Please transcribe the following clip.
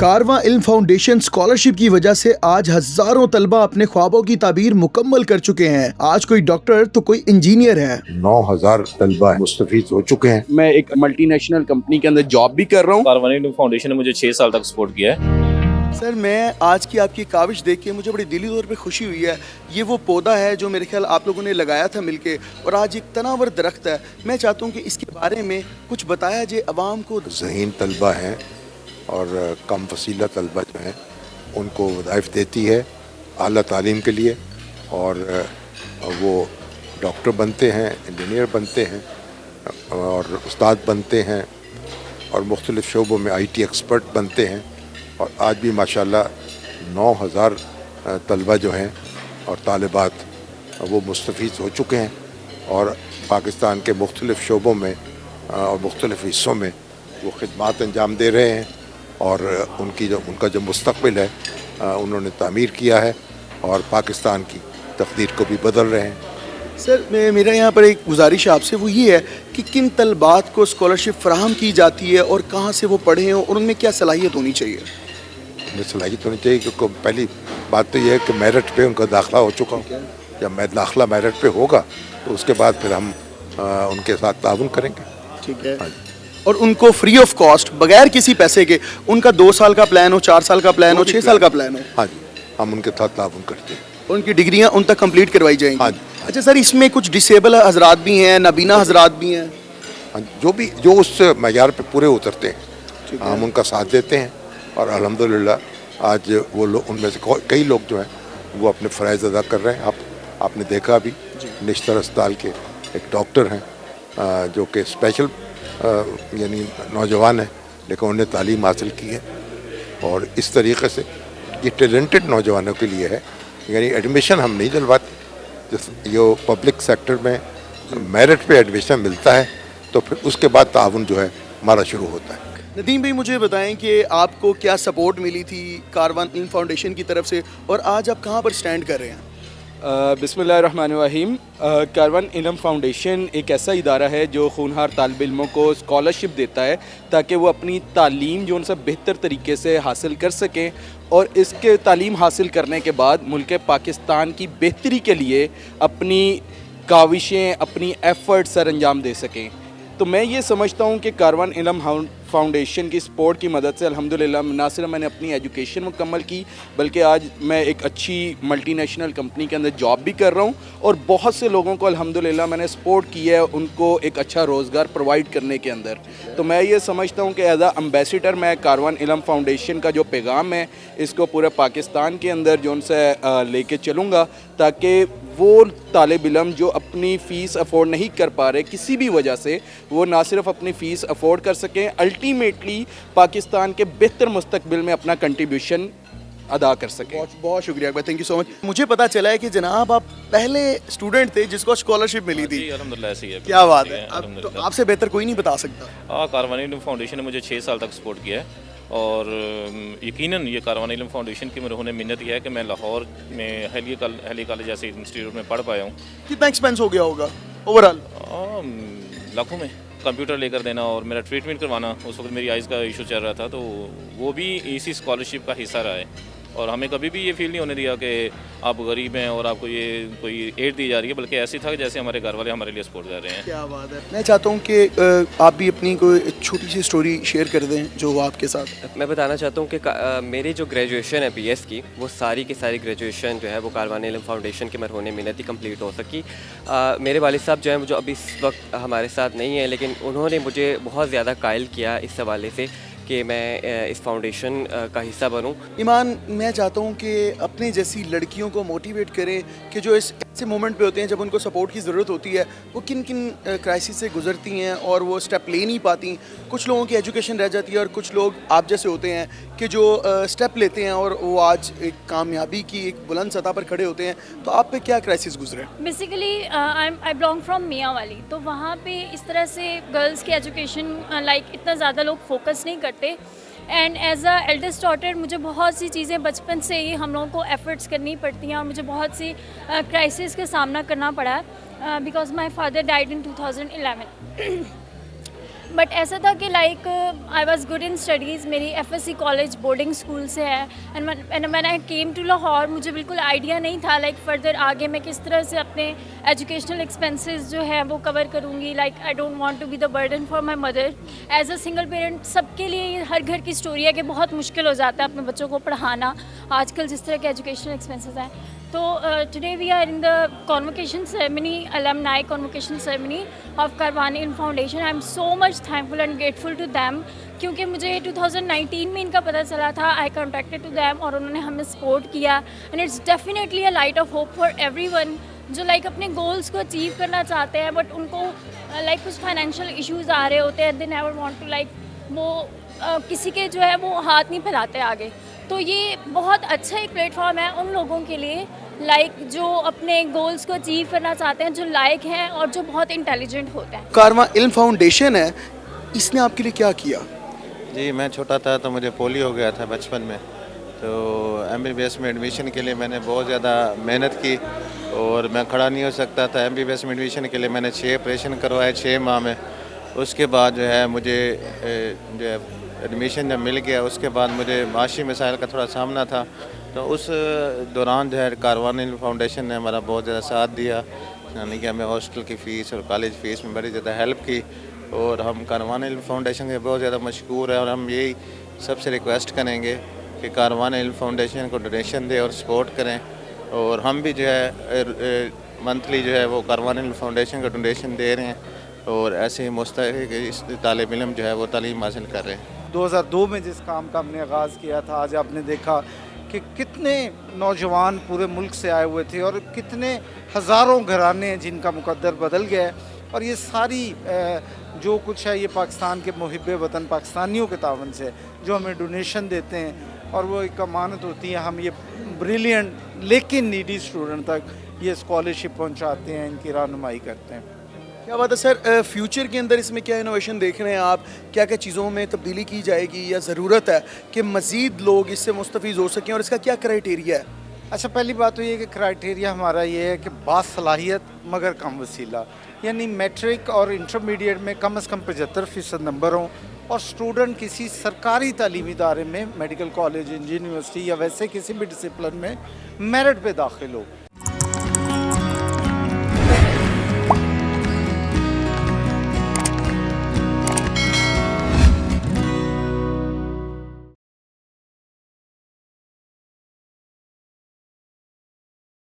कारवां इल्म foundation scholarship की वजह से आज हजारों तलबा अपने ख्वाबों की ताबीर मुकम्मल कर चुके हैं। आज कोई डॉक्टर तो कोई इंजीनियर है। 9,000 तलबा मुस्तफीद हो चुके हैं। मैं एक मल्टीनेशनल कंपनी के अंदर जॉब भी कर रहा हूँ। कारवां इल्म फाउंडेशन ने मुझे 6 साल तक सपोर्ट किया है। सर, मैं आज की आपकी काविश देख के मुझे बड़ी दिली तौर पे खुशी हुई है। ये वो पौधा है जो मेरे ख्याल आप लोगों ने लगाया था मिलके, और आज एक तनावर दरख्त है। मैं चाहता हूँ कि इसके बारे में कुछ बताया जाए अवाम को। ज़हीन तलबा हैं और कम वसीला तलबा जो हैं उनको वज़ाइफ देती है आला तालीम के लिए, और वो डॉक्टर बनते हैं, इंजीनियर बनते हैं और उस्ताद बनते हैं और मुख्तलिफ़ शोबों में IT एक्सपर्ट बनते हैं। और आज भी माशाल्लाह 9,000 तलबा जो हैं और तालिबात वो मुस्तफ़ीद हो चुके हैं और पाकिस्तान के मुख्तलिफ़ शोबों में और मुख्तलिफ़ हिस्सों में वो खिदमात अंजाम दे रहे हैं, और उनका जो मुस्तक़बिल है उन्होंने तामीर किया है और पाकिस्तान की तकदीर को भी बदल रहे हैं। सर, मेरा यहाँ पर एक गुजारिश आपसे वो ये है कि किन तलबात को स्कॉलरशिप फराहम की जाती है और कहाँ से वो पढ़े हों और उनमें क्या सलाहियत होनी चाहिए? उनमें सलाहियत होनी चाहिए क्योंकि पहली बात तो ये है कि मेरिट पे उनका दाखिला हो चुका हो। जब दाखिला मेरिट पे होगा तो उसके बाद फिर हम उनके साथ ताउन करेंगे। ठीक है। हाँ, और उनको फ्री ऑफ कॉस्ट, बगैर किसी पैसे के, उनका 2 साल का प्लान हो, 4 साल का प्लान हो, 6 साल का प्लान हो, हाँ जी, हम उनके साथ ताउन करते हैं। उनकी डिग्रियां उन तक कंप्लीट करवाई जाएंगी। हाँ जी। अच्छा सर, इसमें कुछ डिसेबल हजरात भी हैं, नाबीना हजरात भी हैं? हाँ, जो उस मयार पे पूरे उतरते हैं हम उनका साथ देते हैं, और अल्हम्दुलिल्लाह आज वो लोग, उनमें से कई लोग जो हैं वो अपने फ़राइज़ अदा कर रहे हैं। आपने देखा अभी निश्तर अस्पताल के एक डॉक्टर हैं जो कि स्पेशल यानी नौजवान है लेकिन उन्हें तालीम हासिल की है, और इस तरीक़े से ये टैलेंटेड नौजवानों के लिए है। यानी एडमिशन हम नहीं दिलवाते, जो पब्लिक सेक्टर में मेरिट पे एडमिशन मिलता है तो फिर उसके बाद ताउन जो है हमारा शुरू होता है। नदीम भाई, मुझे बताएं कि आपको क्या सपोर्ट मिली थी कारवां इल्म फाउंडेशन की तरफ से, और आज आप कहाँ पर स्टैंड कर रहे हैं? बिस्मिल्लाहिर्रहमानिर्रहीम। कारवां इल्म फाउंडेशन एक ऐसा इदारा है जो खूनहार तालिब इल्मों को स्कॉलरशिप देता है ताकि वो अपनी तालीम जो उनसे बेहतर तरीके से हासिल कर सकें, और इसके तालीम हासिल करने के बाद मुल्क पाकिस्तान की बेहतरी के लिए अपनी काविशें, अपनी एफ़र्ट सर अंजाम दे सकें। तो मैं ये समझता हूँ कि कारवां इल्म फाउंडेशन की सपोर्ट की मदद से अल्हम्दुलिल्लाह ना सिर्फ मैंने अपनी एजुकेशन मुकम्मल की, बल्कि आज मैं एक अच्छी मल्टीनेशनल कंपनी के अंदर जॉब भी कर रहा हूँ, और बहुत से लोगों को अल्हम्दुलिल्लाह मैंने सपोर्ट किया है उनको एक अच्छा रोज़गार प्रोवाइड करने के अंदर। तो मैं ये समझता हूँ कि एज आ एम्बेसडर मैं कारवां इल्म फाउंडेशन का जो पैगाम है इसको पूरे पाकिस्तान के अंदर जो उनसे लेके चलूँगा, ताकि वो तालिब इल्म जो अपनी फ़ीस अफोर्ड नहीं कर पा रहे किसी भी वजह से, वो ना सिर्फ अपनी फ़ीस अफोर्ड कर सकें, अल्टीमेटली पाकिस्तान के बेहतर मुस्तकबिल में अपना कंट्रीब्यूशन अदा कर सकें। बहुत शुक्रिया Akbar, thank you so much. मुझे पता चला है कि जनाब आप पहले स्टूडेंट थे जिसको स्कॉलरशिप मिली थी। अल्हम्दुलिल्लाह ऐसी है। क्या बात है, अब तो आपसे बेहतर कोई नहीं बता सकता। कारवां इल्म फाउंडेशन ने मुझे 6 साल तक सपोर्ट किया है, और यकीनन ये कारवां इल्म फाउंडेशन की मरहून मिन्नत यह है कि मैं लाहौर में हेली कॉलेज जैसे इंस्टीट्यूट में पढ़ पाया हूँ। कितना एक्सपेंस हो गया होगा ओवरऑल? लाखों में कंप्यूटर लेकर देना और मेरा ट्रीटमेंट करवाना, उस वक्त मेरी आइज़ का इशू चल रहा था, तो वो भी इसी स्कॉलरशिप का हिस्सा रहा है। और हमें कभी भी ये फील नहीं होने दिया कि आप गरीब हैं और आपको ये कोई एड दी जा रही है, बल्कि ऐसी था कि जैसे हमारे घर वाले हमारे लिए सपोर्ट कर रहे हैं। क्या बात है। मैं चाहता हूँ कि आप भी अपनी कोई छोटी सी स्टोरी शेयर कर दें जो वो आपके साथ। मैं बताना चाहता हूँ कि मेरी जो ग्रेजुएशन है BS की, वो सारी की सारी ग्रेजुएशन जो है वो कारवां इल्म फाउंडेशन के मरहून मिन्नत ही कंप्लीट हो सकी। मेरे वालिद साहब जो हैं जो अभी इस वक्त हमारे साथ नहीं है, लेकिन उन्होंने मुझे बहुत ज़्यादा कायल किया इस हवाले से कि मैं इस फाउंडेशन का हिस्सा बनूं। ईमान, मैं चाहता हूं कि अपने जैसी लड़कियों को मोटिवेट करें कि जो इस ऐसे मोमेंट पे होते हैं जब उनको सपोर्ट की ज़रूरत होती है, वो किन किन क्राइसिस से गुजरती हैं और वो स्टेप ले नहीं पाती। कुछ लोगों की एजुकेशन रह जाती है और कुछ लोग आप जैसे होते हैं कि जो स्टेप लेते हैं और वो आज एक कामयाबी की एक बुलंद सतह पर खड़े होते हैं। तो आप पे क्या क्राइसिस गुजरे? Basically I belong from Mianwali, तो वहाँ पे इस तरह से गर्ल्स की एजुकेशन इतना ज़्यादा लोग फोकस नहीं करते। And as a eldest daughter मुझे बहुत सी चीज़ें बचपन से ही हम लोगों को एफ़र्ट्स करनी पड़ती हैं, और मुझे बहुत सी क्राइसिस का सामना करना पड़ा है because my father died in 2011। But ایسا تھا کہ like I was good in studies. میری FSC کالج بورڈنگ اسکول سے ہے. And when I came to Lahore مجھے بالکل آئیڈیا نہیں تھا لائک فردر آگے میں کس طرح سے اپنے ایجوکیشنل ایکسپینسز جو ہے وہ کور کروں گی. Like I don't want to be the burden for my mother. As a single parent سب کے لیے یہ ہر گھر کی اسٹوری ہے کہ بہت مشکل ہو جاتا ہے اپنے بچوں کو پڑھانا آج کل جس طرح کے ایجوکیشنل ایکسپینسز ہیں. تو today we are in the convocation ceremony, alumni convocation ceremony of Karwan Ilm Foundation. I am so much thankful and grateful to them کیونکہ مجھے 2019 میں ان کا پتہ چلا تھا. I contacted to them اور انہوں نے ہمیں سپورٹ کیا. And it's definitely a light of hope for everyone جو لائک اپنے گولس کو اچیو کرنا چاہتے ہیں بٹ ان کو لائک کچھ فائنینشیل ایشوز آ رہے ہوتے ہیں. they never want to like وہ کسی کے جو ہے وہ ہاتھ نہیں پھیلاتے آگے. تو یہ بہت اچھا ایک پلیٹ فارم ہے ان لوگوں کے لیے لائک جو اپنے گولس کو اچیو کرنا چاہتے ہیں, جو لائق ہیں اور جو بہت انٹیلیجنٹ ہوتے ہیں. کارواں علم فاؤنڈیشن ہے, اس نے آپ کے لیے کیا کیا؟ جی میں چھوٹا تھا تو مجھے پولیو ہو گیا تھا بچپن میں, تو MBBS میں ایڈمیشن کے لیے میں نے بہت زیادہ محنت کی اور میں کھڑا نہیں ہو سکتا تھا. MBBS میں ایڈمیشن کے لیے میں نے 6 آپریشن کروائے 6 ماہ میں. اس کے بعد جو ہے مجھے جو ہے ایڈمیشن جب مل گیا اس کے بعد مجھے معاشی مسائل کا تھوڑا سامنا تھا. تو اس دوران جو ہے کاروان علم فاؤنڈیشن نے ہمارا بہت زیادہ ساتھ دیا, یعنی کہ ہمیں ہاسٹل کی فیس اور کالج فیس میں بڑی زیادہ ہیلپ کی. اور ہم کاروان علم فاؤنڈیشن کے بہت زیادہ مشکور ہیں اور ہم یہی سب سے ریکویسٹ کریں گے کہ کاروان علم فاؤنڈیشن کو ڈونیشن دے اور سپورٹ کریں. اور ہم بھی جو ہے منتھلی جو ہے وہ کاروان علم فاؤنڈیشن کو ڈونیشن دے رہے ہیں اور ایسے ہی مستحق طالب علم جو ہے وہ تعلیم حاصل کر رہے ہیں. 2002 میں جس کام کا ہم نے آغاز کیا تھا, آج آپ نے دیکھا کہ کتنے نوجوان پورے ملک سے آئے ہوئے تھے اور کتنے ہزاروں گھرانے ہیں جن کا مقدر بدل گیا ہے. اور یہ ساری جو کچھ ہے یہ پاکستان کے محب وطن پاکستانیوں کے تعاون سے جو ہمیں ڈونیشن دیتے ہیں, اور وہ ایک امانت ہوتی ہے. ہم یہ بریلینٹ لیکن نیڈی اسٹوڈنٹ تک یہ اسکالرشپ پہنچاتے ہیں, ان کی رہنمائی کرتے ہیں. کیا بات ہے سر, فیوچر کے اندر اس میں کیا انوویشن دیکھ رہے ہیں آپ؟ کیا کیا چیزوں میں تبدیلی کی جائے گی یا ضرورت ہے کہ مزید لوگ اس سے مستفید ہو سکیں, اور اس کا کیا کرائیٹیریا ہے؟ اچھا, پہلی بات تو یہ کہ کرائیٹیریا ہمارا یہ ہے کہ باصلاحیت مگر کم وسیلہ, یعنی میٹرک اور انٹرمیڈیٹ میں کم از کم 75% نمبر ہوں اور اسٹوڈنٹ کسی سرکاری تعلیمی ادارے میں میڈیکل کالج, انجینئرسٹی یا ویسے کسی بھی ڈسپلن میں میرٹ پہ داخل ہو.